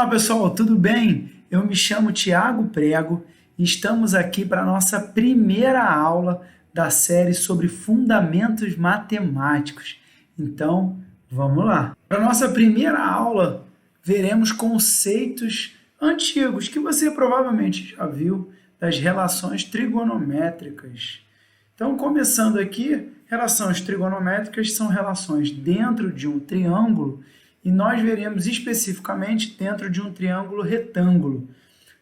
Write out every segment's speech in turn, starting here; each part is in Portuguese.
Olá pessoal, tudo bem? Eu me chamo Tiago Prego e estamos aqui para a nossa primeira aula da série sobre fundamentos matemáticos. Então, vamos lá. Para a nossa primeira aula, veremos conceitos antigos que você provavelmente já viu das relações trigonométricas. Então, começando aqui, relações trigonométricas são relações dentro de um triângulo e nós veremos especificamente dentro de um triângulo retângulo.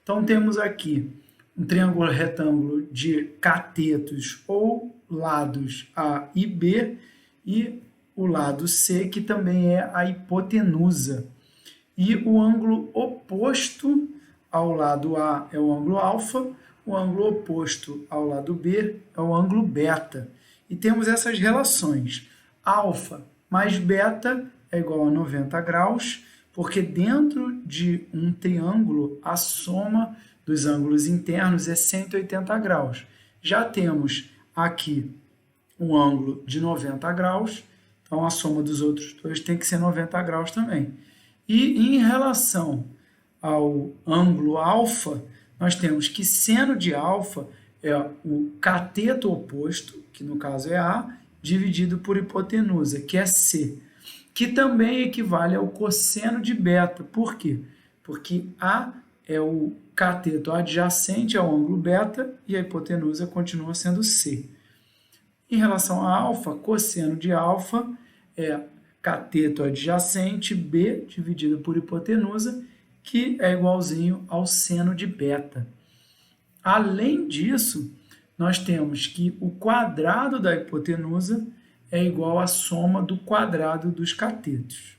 Então, temos aqui um triângulo retângulo de catetos ou lados A e B e o lado C, que também é a hipotenusa. E o ângulo oposto ao lado A é o ângulo alfa, o ângulo oposto ao lado B é o ângulo beta. E temos essas relações. Alfa mais beta é igual a 90 graus, porque dentro de um triângulo a soma dos ângulos internos é 180 graus. Já temos aqui um ângulo de 90 graus, então a soma dos outros dois tem que ser 90 graus também. E em relação ao ângulo alfa, nós temos que seno de alfa é o cateto oposto, que no caso é A, dividido por hipotenusa, que é C, que também equivale ao cosseno de beta. Por quê? Porque A é o cateto adjacente ao ângulo beta e a hipotenusa continua sendo C. Em relação a alfa, cosseno de alfa é cateto adjacente B dividido por hipotenusa, que é igualzinho ao seno de beta. Além disso, nós temos que o quadrado da hipotenusa é igual à soma do quadrado dos catetos.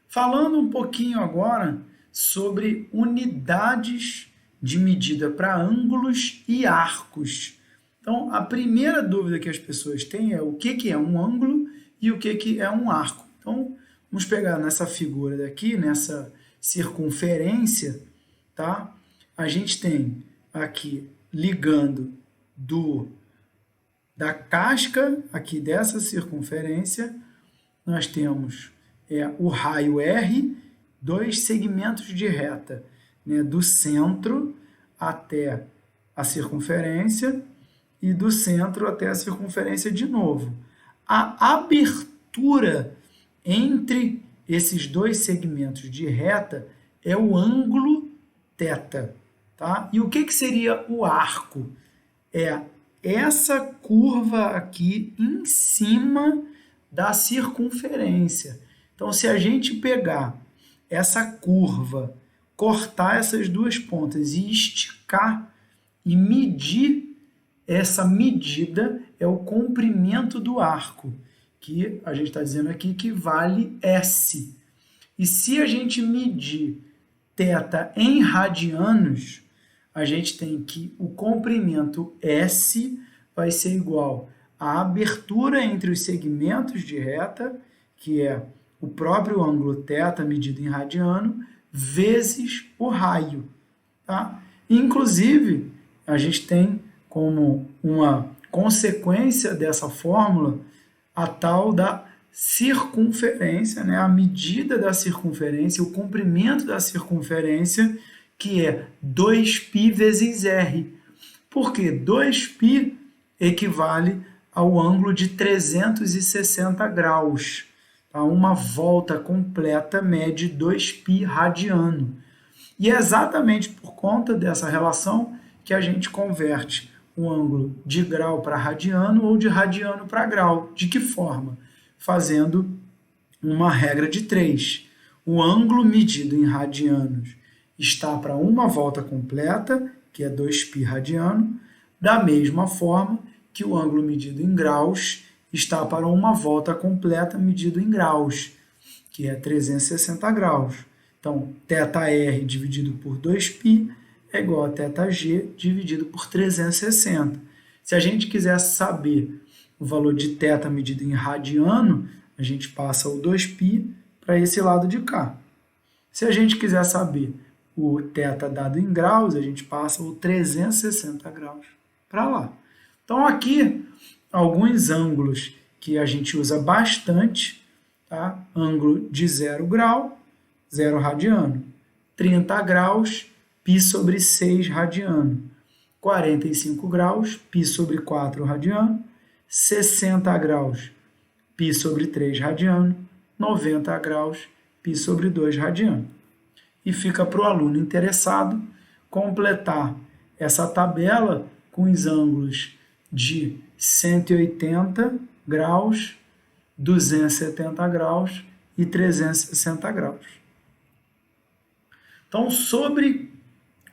Falando um pouquinho agora sobre unidades de medida para ângulos e arcos. Então, a primeira dúvida que as pessoas têm é o que é um ângulo e o que é um arco. Então, vamos pegar nessa figura daqui, nessa circunferência, tá? A gente tem aqui ligando da casca aqui dessa circunferência, nós temos o raio R, dois segmentos de reta, né, do centro até a circunferência e do centro até a circunferência de novo. A abertura entre esses dois segmentos de reta é o ângulo θ. Tá? E o que seria o arco? É essa curva aqui em cima da circunferência. Então, se a gente pegar essa curva, cortar essas duas pontas e esticar e medir, essa medida é o comprimento do arco, que a gente está dizendo aqui que vale S. E se a gente medir θ em radianos, a gente tem que o comprimento S vai ser igual à abertura entre os segmentos de reta, que é o próprio ângulo θ medido em radiano, vezes o raio. Tá? Inclusive, a gente tem como uma consequência dessa fórmula a tal da circunferência, né? A medida da circunferência, o comprimento da circunferência, que é 2π vezes r. Porque 2π equivale ao ângulo de 360 graus. Tá? Uma volta completa mede 2π radiano. E é exatamente por conta dessa relação que a gente converte o ângulo de grau para radiano ou de radiano para grau. De que forma? Fazendo uma regra de 3. O ângulo medido em radianos está para uma volta completa, que é 2π radiano, da mesma forma que o ângulo medido em graus está para uma volta completa medido em graus, que é 360 graus. Então, θr dividido por 2π é igual a θg dividido por 360. Se a gente quiser saber o valor de θ medido em radiano, a gente passa o 2π para esse lado de cá. Se a gente quiser saber o θ dado em graus, a gente passa o 360 graus para lá. Então, aqui, alguns ângulos que a gente usa bastante, tá? Ângulo de 0 grau, 0 radiano. 30 graus, π sobre 6 radiano. 45 graus, π sobre 4 radiano. 60 graus, π sobre 3 radiano. 90 graus, π sobre 2 radiano. E fica para o aluno interessado completar essa tabela com os ângulos de 180 graus, 270 graus e 360 graus. Então, sobre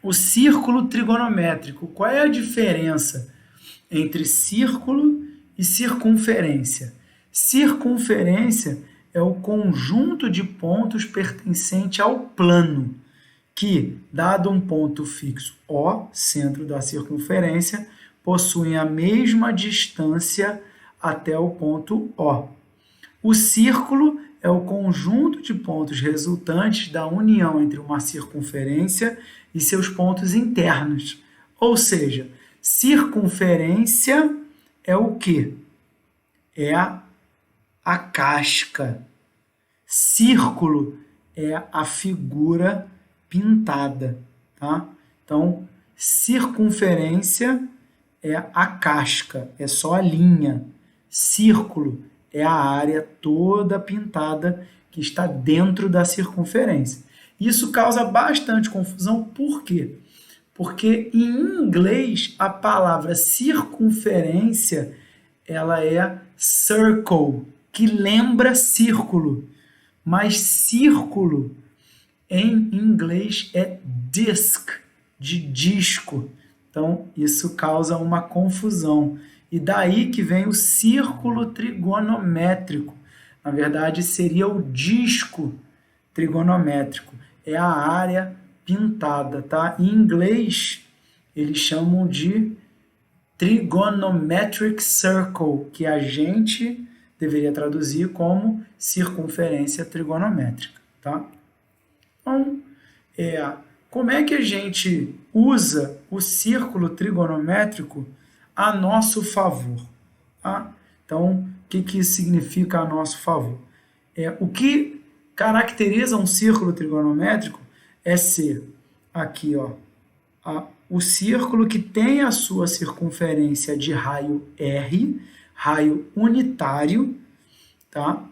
o círculo trigonométrico, qual é a diferença entre círculo e circunferência? Circunferência é o conjunto de pontos pertencente ao plano, que, dado um ponto fixo O, centro da circunferência, possuem a mesma distância até o ponto O. O círculo é o conjunto de pontos resultantes da união entre uma circunferência e seus pontos internos. Ou seja, circunferência é o quê? É a casca. Círculo é a figura pintada, tá? Então, circunferência é a casca, é só a linha. Círculo é a área toda pintada que está dentro da circunferência. Isso causa bastante confusão, por quê? Porque em inglês a palavra circunferência ela é circle, que lembra círculo, mas círculo em inglês é disc, de disco. Então, isso causa uma confusão. E daí que vem o círculo trigonométrico. Na verdade, seria o disco trigonométrico. É a área pintada, tá? Em inglês, eles chamam de trigonometric circle, que a gente deveria traduzir como circunferência trigonométrica, tá? Então, como é que a gente usa o círculo trigonométrico a nosso favor? Tá? Então, o que isso significa a nosso favor? O que caracteriza um círculo trigonométrico é ser aqui, ó, o círculo que tem a sua circunferência de raio R, raio unitário, tá?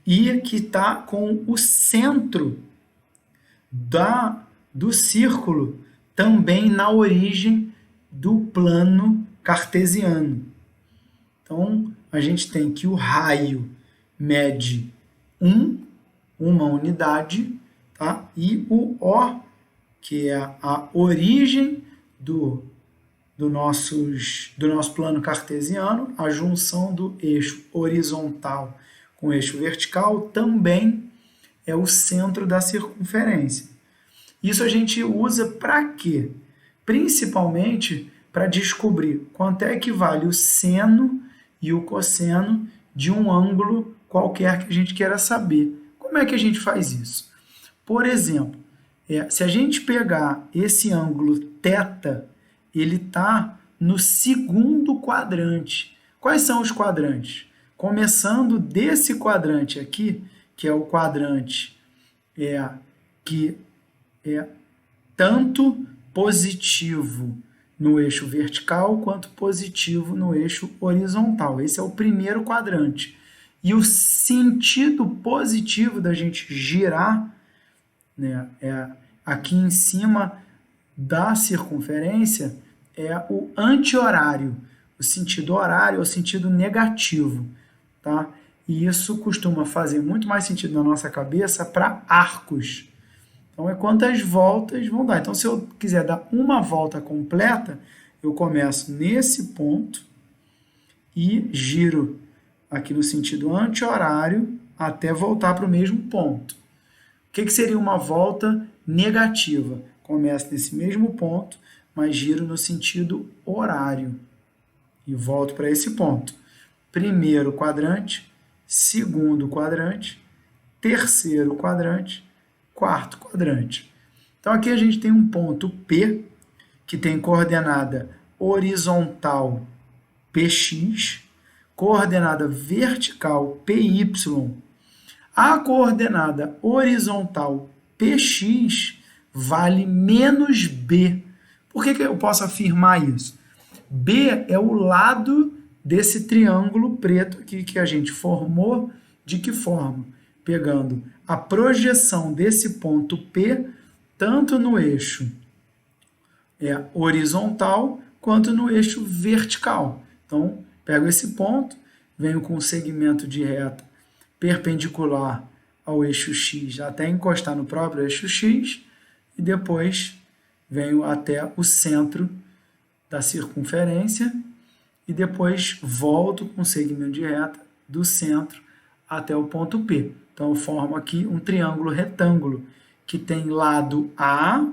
E que está com o centro do círculo também na origem do plano cartesiano. Então, a gente tem que o raio mede uma unidade, tá? E o O, que é a origem do nosso plano cartesiano, a junção do eixo horizontal com o eixo vertical, também é o centro da circunferência. Isso a gente usa para quê? Principalmente para descobrir quanto é que vale o seno e o cosseno de um ângulo qualquer que a gente queira saber. Como é que a gente faz isso? Por exemplo, se a gente pegar esse ângulo θ, ele está no segundo quadrante. Quais são os quadrantes? Começando desse quadrante aqui, que é o quadrante que é tanto positivo no eixo vertical quanto positivo no eixo horizontal. Esse é o primeiro quadrante. E o sentido positivo da gente girar, né, aqui em cima da circunferência é o anti-horário. O sentido horário é o sentido negativo, tá? E isso costuma fazer muito mais sentido na nossa cabeça para arcos. Então, é quantas voltas vão dar. Então, se eu quiser dar uma volta completa, eu começo nesse ponto e giro aqui no sentido anti-horário até voltar para o mesmo ponto. O que seria uma volta negativa? Começo nesse mesmo ponto, mas giro no sentido horário e volto para esse ponto. Primeiro quadrante, segundo quadrante, terceiro quadrante, quarto quadrante. Então, aqui a gente tem um ponto P, que tem coordenada horizontal PX, coordenada vertical PY, A coordenada horizontal PX vale menos B. Por que eu posso afirmar isso? B é o lado desse triângulo preto aqui que a gente formou. De que forma? Pegando a projeção desse ponto P, tanto no eixo horizontal, quanto no eixo vertical. Então, pego esse ponto, venho com o segmento de reta perpendicular ao eixo X, até encostar no próprio eixo X, e depois venho até o centro da circunferência, e depois volto com o segmento de reta do centro até o ponto P. Então, eu formo aqui um triângulo retângulo, que tem lado A,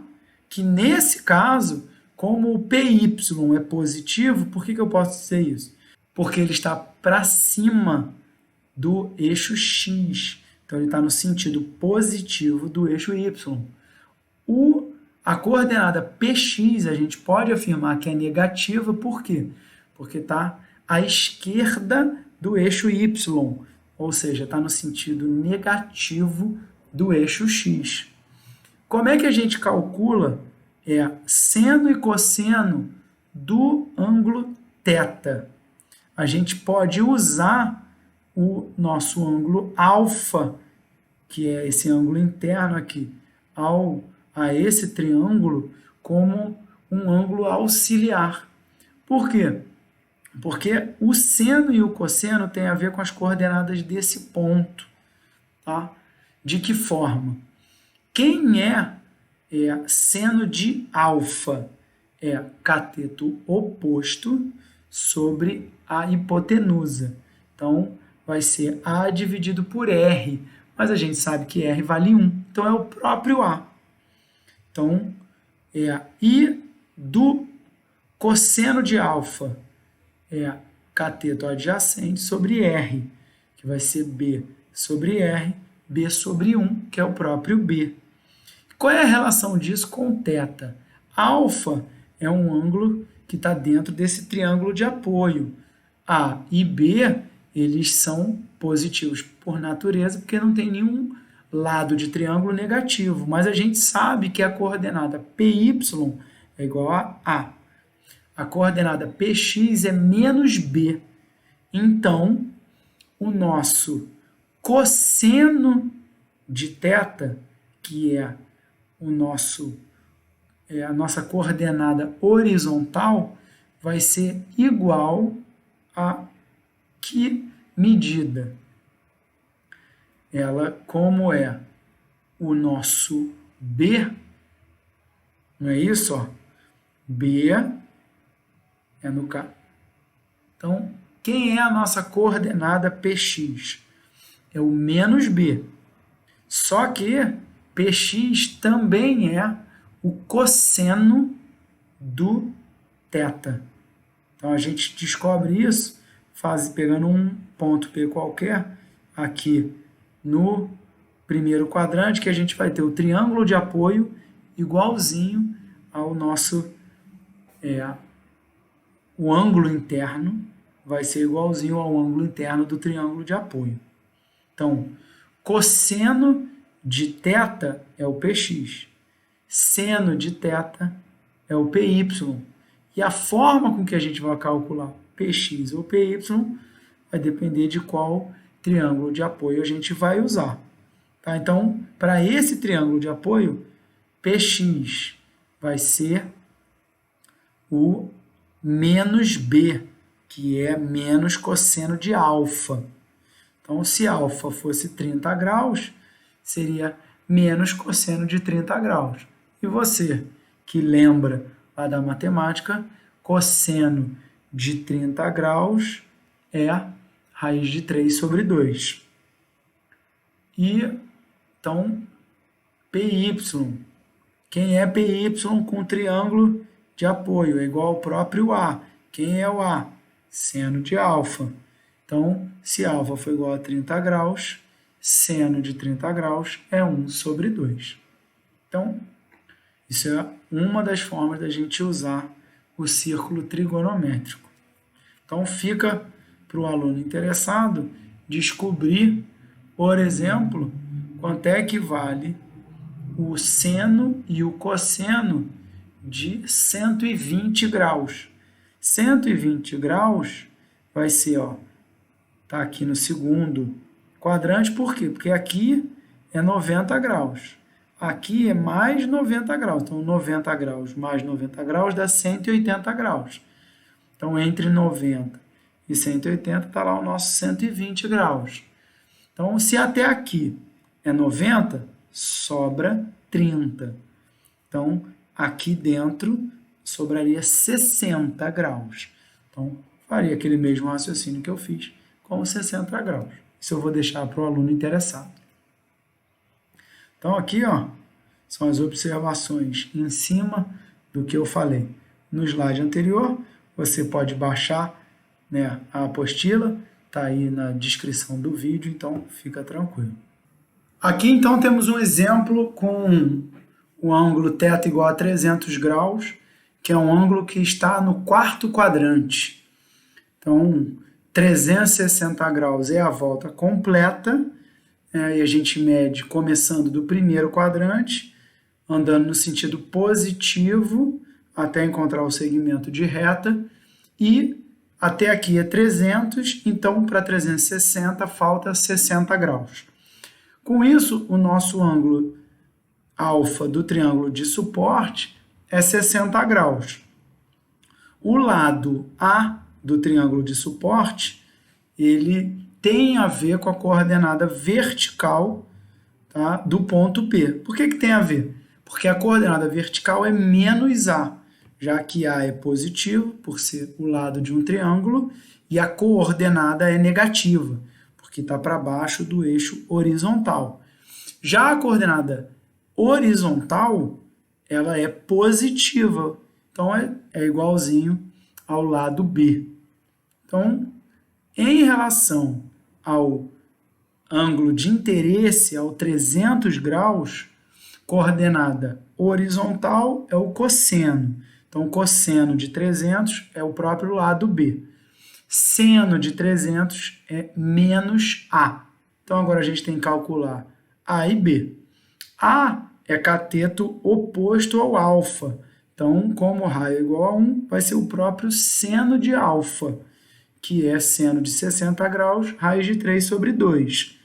que nesse caso, como o PY é positivo, por que eu posso dizer isso? Porque ele está para cima do eixo X. Então, ele está no sentido positivo do eixo Y. A coordenada PX, a gente pode afirmar que é negativa, por quê? Porque está à esquerda do eixo Y, ou seja, está no sentido negativo do eixo X. Como é que a gente calcula seno e cosseno do ângulo θ? A gente pode usar o nosso ângulo alfa, que é esse ângulo interno aqui, a esse triângulo, como um ângulo auxiliar. Por quê? Porque o seno e o cosseno têm a ver com as coordenadas desse ponto. Tá? De que forma? Quem é seno de alfa? É cateto oposto sobre a hipotenusa. Então, vai ser A dividido por R, mas a gente sabe que R vale 1, então é o próprio A. Então, I do cosseno de alfa é cateto adjacente sobre R, que vai ser B sobre R, B sobre 1, que é o próprio B. Qual é a relação disso com θ? Alfa é um ângulo que está dentro desse triângulo de apoio. A e B, eles são positivos por natureza, porque não tem nenhum lado de triângulo negativo, mas a gente sabe que a coordenada PY é igual a A. A coordenada PX é menos B. Então, o nosso cosseno de θ, que é a nossa coordenada horizontal, vai ser igual a que medida? Ela, como é o nosso B, não é isso? Ó? B é no K. Então, quem é a nossa coordenada PX? É o menos B. Só que PX também é o cosseno do θ. Então, a gente descobre isso pegando um ponto P qualquer aqui no primeiro quadrante, que a gente vai ter o triângulo de apoio igualzinho ao nosso... o ângulo interno vai ser igualzinho ao ângulo interno do triângulo de apoio. Então, cosseno de θ é o PX, seno de θ é o PY. E a forma com que a gente vai calcular PX ou PY vai depender de qual triângulo de apoio a gente vai usar. Tá? Então, para esse triângulo de apoio, PX vai ser o menos B, que é menos cosseno de alfa. Então, se alfa fosse 30 graus, seria menos cosseno de 30 graus. E você, que lembra lá da matemática, cosseno de 30 graus é raiz de 3 sobre 2. E, então, PY. Quem é PY com triângulo de apoio? É igual ao próprio A. Quem é o A? Seno de alfa. Então, se alfa for igual a 30 graus, seno de 30 graus é 1 sobre 2. Então, isso é uma das formas da gente usar o círculo trigonométrico. Então, fica para o aluno interessado descobrir Por exemplo, quanto é que vale o seno e o cosseno de 120 graus? 120 graus vai ser, ó, tá aqui no segundo quadrante, por quê? Porque aqui é 90 graus. Aqui é mais 90 graus. Então, 90 graus mais 90 graus dá 180 graus. Então, entre 90 e 180 está lá o nosso 120 graus. Então, se até aqui é 90, sobra 30. Então, aqui dentro sobraria 60 graus. Então, faria aquele mesmo raciocínio que eu fiz com 60 graus. Isso eu vou deixar para o aluno interessado. Então, aqui, ó, são as observações em cima do que eu falei no slide anterior. Você pode baixar, né, a apostila, está aí na descrição do vídeo, então fica tranquilo. Aqui, então, temos um exemplo com o ângulo θ igual a 300 graus, que é um ângulo que está no quarto quadrante. Então, 360 graus é a volta completa, e a gente mede começando do primeiro quadrante, andando no sentido positivo, até encontrar o segmento de reta, e até aqui é 300, então para 360 falta 60 graus. Com isso, o nosso ângulo alfa do triângulo de suporte é 60 graus. O lado A do triângulo de suporte, ele tem a ver com a coordenada vertical, tá, do ponto P. Por que tem a ver? Porque a coordenada vertical é menos A, já que A é positivo, por ser o lado de um triângulo, e a coordenada é negativa, porque está para baixo do eixo horizontal. Já a coordenada horizontal, ela é positiva, então é igualzinho ao lado B. Então, em relação ao ângulo de interesse, ao 300 graus, coordenada horizontal é o cosseno. Então, cosseno de 300 é o próprio lado B. Seno de 300 é menos A. Então, agora a gente tem que calcular A e B. A é cateto oposto ao alfa. Então, como raio é igual a 1, vai ser o próprio seno de alfa, que é seno de 60 graus, raiz de 3 sobre 2.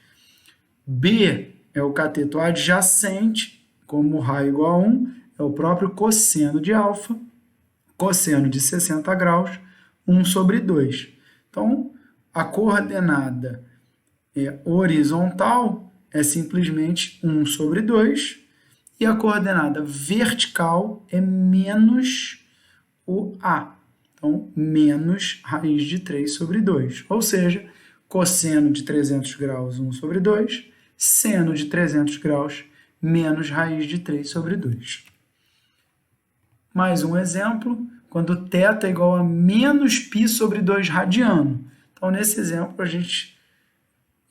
B é o cateto adjacente, como raio é igual a 1, é o próprio cosseno de alfa, cosseno de 60 graus, 1 sobre 2. Então, a coordenada horizontal é simplesmente 1 sobre 2, e a coordenada vertical é menos o A. Então, menos raiz de 3 sobre 2. Ou seja, cosseno de 300 graus, 1 sobre 2, seno de 300 graus, menos raiz de 3 sobre 2. Mais um exemplo, quando θ é igual a menos π sobre 2 radiano. Então, nesse exemplo, a gente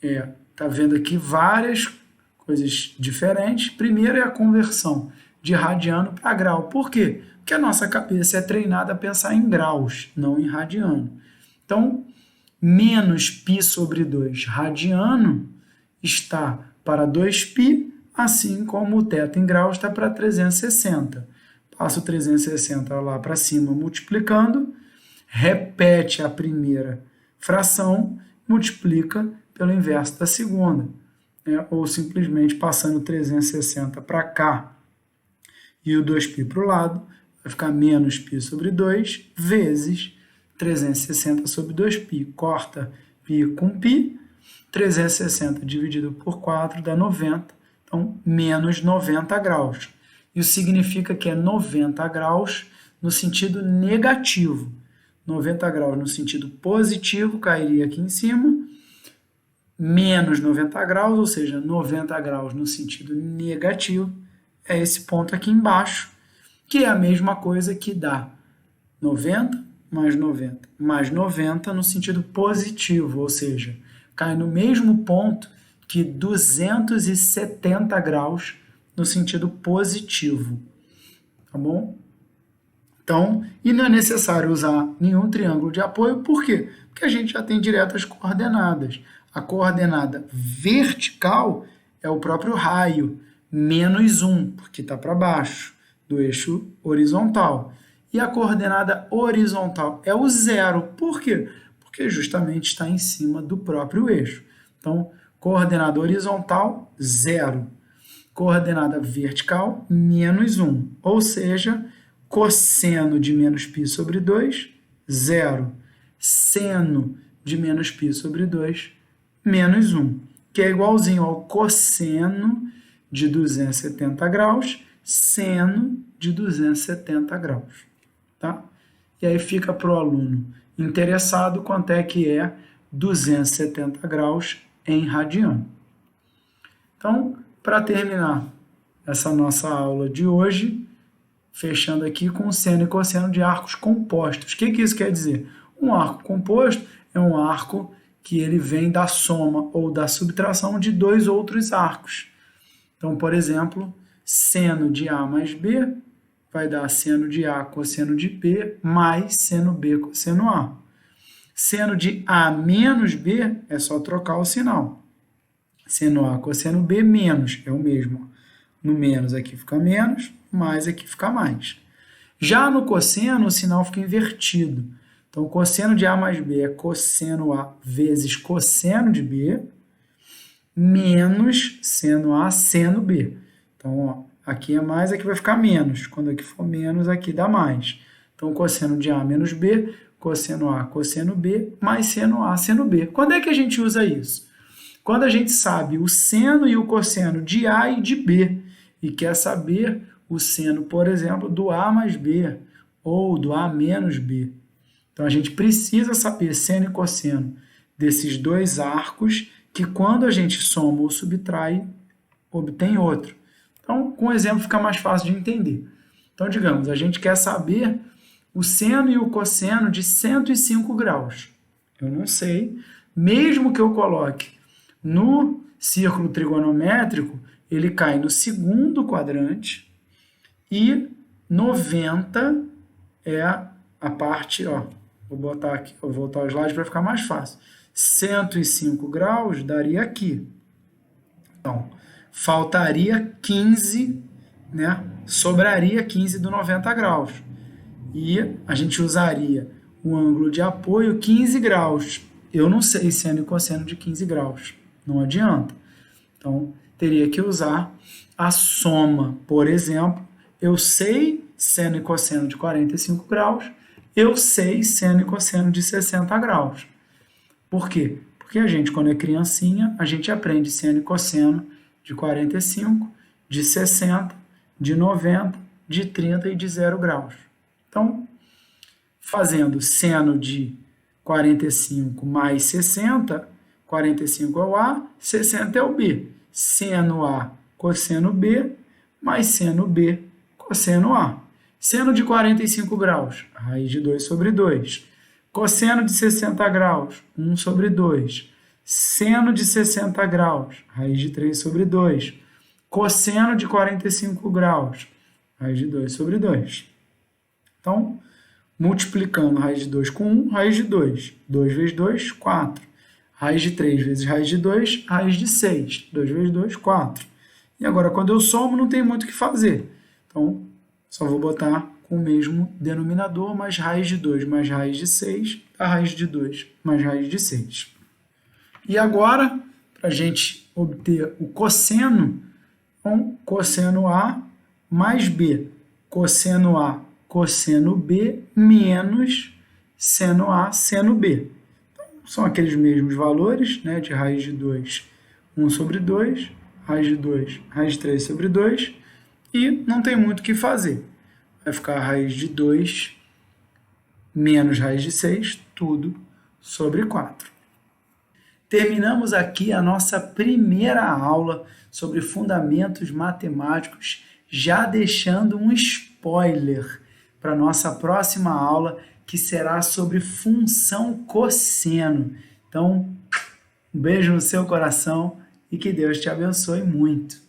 está vendo aqui várias coisas diferentes. Primeiro é a conversão de radiano para grau. Por quê? Porque a nossa cabeça é treinada a pensar em graus, não em radiano. Então, menos π sobre 2 radiano está para 2π, assim como o θ em graus está para 360. Passo 360 lá para cima multiplicando, repete a primeira fração, multiplica pelo inverso da segunda, ou simplesmente passando 360 para cá e o 2π para o lado, vai ficar menos π sobre 2 vezes 360 sobre 2π. Corta π com π, 360 dividido por 4 dá 90, então menos 90 graus. Isso significa que é 90 graus no sentido negativo. 90 graus no sentido positivo cairia aqui em cima, menos 90 graus, ou seja, 90 graus no sentido negativo, é esse ponto aqui embaixo, que é a mesma coisa que dá 90 mais 90 mais 90 no sentido positivo, ou seja, cai no mesmo ponto que 270 graus no sentido positivo, tá bom? Então, e não é necessário usar nenhum triângulo de apoio, por quê? Porque a gente já tem direto as coordenadas. A coordenada vertical é o próprio raio, menos 1, porque está para baixo do eixo horizontal. E a coordenada horizontal é o 0. Por quê? Porque justamente está em cima do próprio eixo. Então, coordenada horizontal, 0. Coordenada vertical, menos 1. Ou seja, cosseno de menos π sobre 2, 0. Seno de menos π sobre 2, menos 1. Que é igualzinho ao cosseno de 270 graus, seno de 270 graus. Tá? E aí fica para o aluno interessado quanto é que é 270 graus em radiano. Então, para terminar essa nossa aula de hoje, fechando aqui com seno e cosseno de arcos compostos. O que isso quer dizer? Um arco composto é um arco que ele vem da soma ou da subtração de dois outros arcos. Então, por exemplo, seno de A mais B vai dar seno de A cosseno de B mais seno B cosseno A. Seno de A menos B é só trocar o sinal. Seno A cosseno B menos, é o mesmo. No menos aqui fica menos, mais aqui fica mais. Já no cosseno, o sinal fica invertido. Então, cosseno de A mais B é cosseno A vezes cosseno de B, menos seno A seno B. Então, ó, aqui é mais, aqui vai ficar menos. Quando aqui for menos, aqui dá mais. Então, cosseno de A menos B, cosseno A cosseno B, mais seno A seno B. Quando é que a gente usa isso? Quando a gente sabe o seno e o cosseno de A e de B, e quer saber o seno, por exemplo, do A mais B, ou do A menos B. Então, a gente precisa saber seno e cosseno desses dois arcos, que quando a gente soma ou subtrai, obtém outro. Então, com o exemplo fica mais fácil de entender. Então, digamos, a gente quer saber o seno e o cosseno de 105 graus. Eu não sei, mesmo que eu coloque no círculo trigonométrico, ele cai no segundo quadrante e 90 é a parte, ó, vou botar aqui, vou voltar o slide para ficar mais fácil. 105 graus daria aqui. Então, faltaria 15, né? Sobraria 15 do 90 graus. E a gente usaria o ângulo de apoio 15 graus. Eu não sei seno e cosseno de 15 graus. Não adianta. Então, teria que usar a soma. Por exemplo, eu sei seno e cosseno de 45 graus, eu sei seno e cosseno de 60 graus. Por quê? Porque a gente, quando é criancinha, a gente aprende seno e cosseno de 45, de 60, de 90, de 30 e de 0 graus. Então, fazendo seno de 45 mais 60, 45 é o A, 60 é o B. Seno A, cosseno B, mais seno B, cosseno A. Seno de 45 graus, raiz de 2 sobre 2. Cosseno de 60 graus, 1 sobre 2. Seno de 60 graus, raiz de 3 sobre 2. Cosseno de 45 graus, raiz de 2 sobre 2. Então, multiplicando raiz de 2 com 1, raiz de 2. 2 vezes 2, 4. Raiz de 3 vezes raiz de 2, raiz de 6. 2 vezes 2, 4. E agora, quando eu somo, não tem muito o que fazer. Então, só vou botar com o mesmo denominador, mais raiz de 2 mais raiz de 6, a raiz de 2 mais raiz de 6. E agora, para a gente obter o cosseno, então, cosseno A mais B. Cosseno A, cosseno B, menos seno A, seno B. Então, são aqueles mesmos valores, né, de raiz de 2, 1 sobre 2, raiz de 2, raiz de 3 sobre 2, e não tem muito o que fazer. Vai ficar a raiz de 2 menos raiz de 6, tudo sobre 4. Terminamos aqui a nossa primeira aula sobre fundamentos matemáticos, já deixando um spoiler para a nossa próxima aula, que será sobre função cosseno. Então, um beijo no seu coração e que Deus te abençoe muito.